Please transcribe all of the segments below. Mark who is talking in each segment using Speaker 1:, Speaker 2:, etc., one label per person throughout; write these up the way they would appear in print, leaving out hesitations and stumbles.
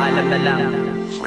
Speaker 1: paalam na lang.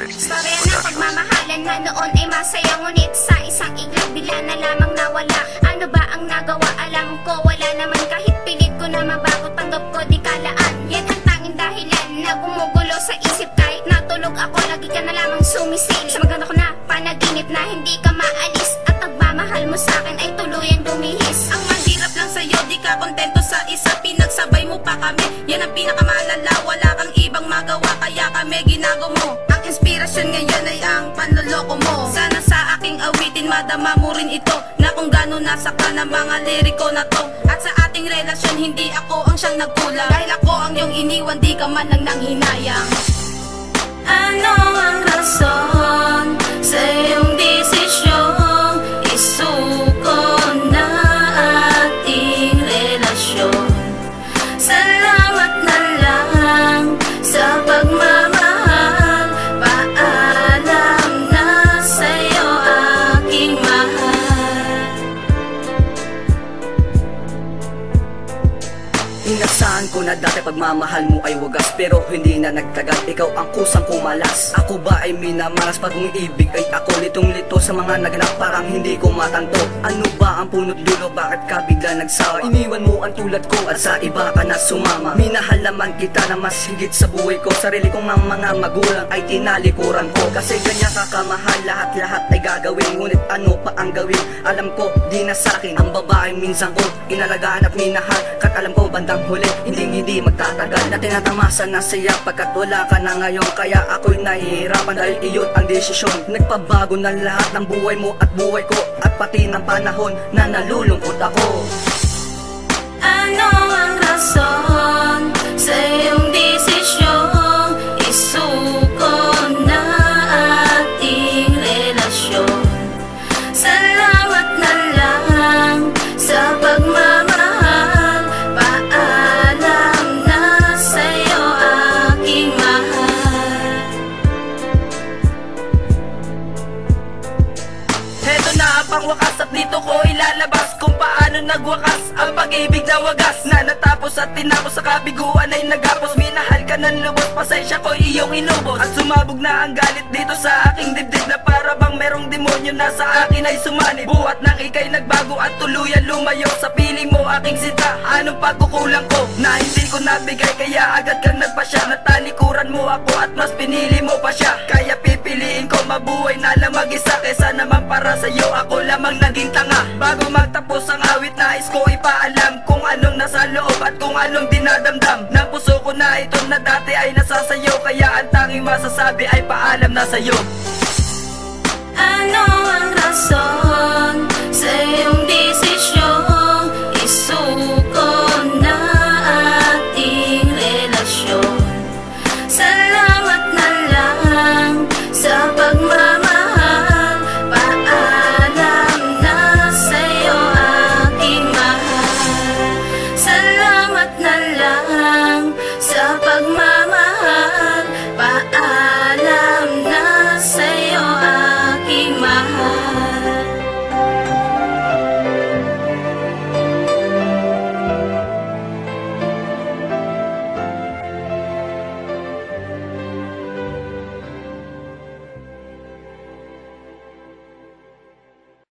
Speaker 2: Storya ng pagmamahalan na noon ay masaya, ngunit sa isang iglap bigla na lamang nawala. Ano ba ang nagawa? Alam ko wala naman, kahit pilit ko na mabago, tanggap ko di kalaan. Yan ang tanging dahilan na gumugulo sa isip, kahit natulog ako lagi ka na lamang sumisil. Sa maganda ko na panaginip na hindi ka maalis, at pagmamahal mo sa akin ay tuluyang dumihis.
Speaker 3: Ang mahirap lang sa'yo, di ka kontento sa isa, pinagsabay mo pa kami. Yan ang pinakamalala, wala kang ibang magawa, kaya kami ginago mo. Ang inspirasyon ngayon ay ang panloloko mo. Sana sa aking awitin madama mo rin ito, na kung gano'n nasaktan ang mga liriko na to. At sa ating relasyon hindi ako ang siyang nagkulang, dahil ako ang iyong iniwan, di ka man lang nang hinayang. Ano ang rason sa iyong desisyong isuko na ating relasyon? Salamat na lang sa pagmamahal, paalam na sa'yo aking mahal.
Speaker 4: Inasahan ko na dati pagmamahal mo ay wagas, pero hindi na nagtagal, ikaw ang kusang kumalas. Ako ba ay minamalas pag umiibig ay ako litong-lito sa mga naganap, parang hindi ko matanto. Ano ba ang punot dulo, bakit ka bigla nagsawa? Iniwan mo ang tulad ko at sa iba ka na sumama. Minahal naman kita na mas higit sa buhay ko, sarili kong mga magulang ay tinalikuran ko. Kasi ganyan kakamahal, lahat-lahat ay gagawin, ngunit ano pa ang gawin? Alam ko di na sa'kin ang babaeng minsan ko inalagaan at minahal, kat alam ko bandang huli hindi magtatagal na tinatamasa na siya pagkat wala ka na ngayon. Kaya ako'y nahihirapan dahil iyon ang desisyon. Nagpabago na lahat ng buhay mo at buhay ko, at pati ng panahon na nalulungkot ako.
Speaker 3: Ano ang rason sa iyong desisyong isuko na ating relasyon? Salamat na lang sa pagmamahal, paalam na sa'yo aking mahal.
Speaker 4: Heto na ang pangwakas at dito ko ilalabas kung paano nagwakas ang pag-ibig na wagas, na natapos at tinapos sa kabiguan ay nagapos. Minahal ka ng lubos, pasensya ko iyong inubos, at sumabog na ang galit dito sa aking dibdib, na para bang merong demonyo na sa akin ay sumanib. Buhat ng ikay nagbago at tuluyan lumayo sa piling mo aking sinta. Anong pagkukulang ko na hindi ko nabigay, kaya agad kang nagpasya, natalikuran mo ako at mas pinili mo pa siya. Kaya pipiliin ko mabuhay na lang mag-isa, kesa naman para sa'yo ako lamang naging tanga. Bago magtapos ang awit, nais ko ipaalam kung anong nasa loob at kung anong dinadamdam ng puso ko na ito na dati ay nasa sayo. Kaya ang tanging masasabi ay paalam na sa'yo.
Speaker 3: Ano ang rason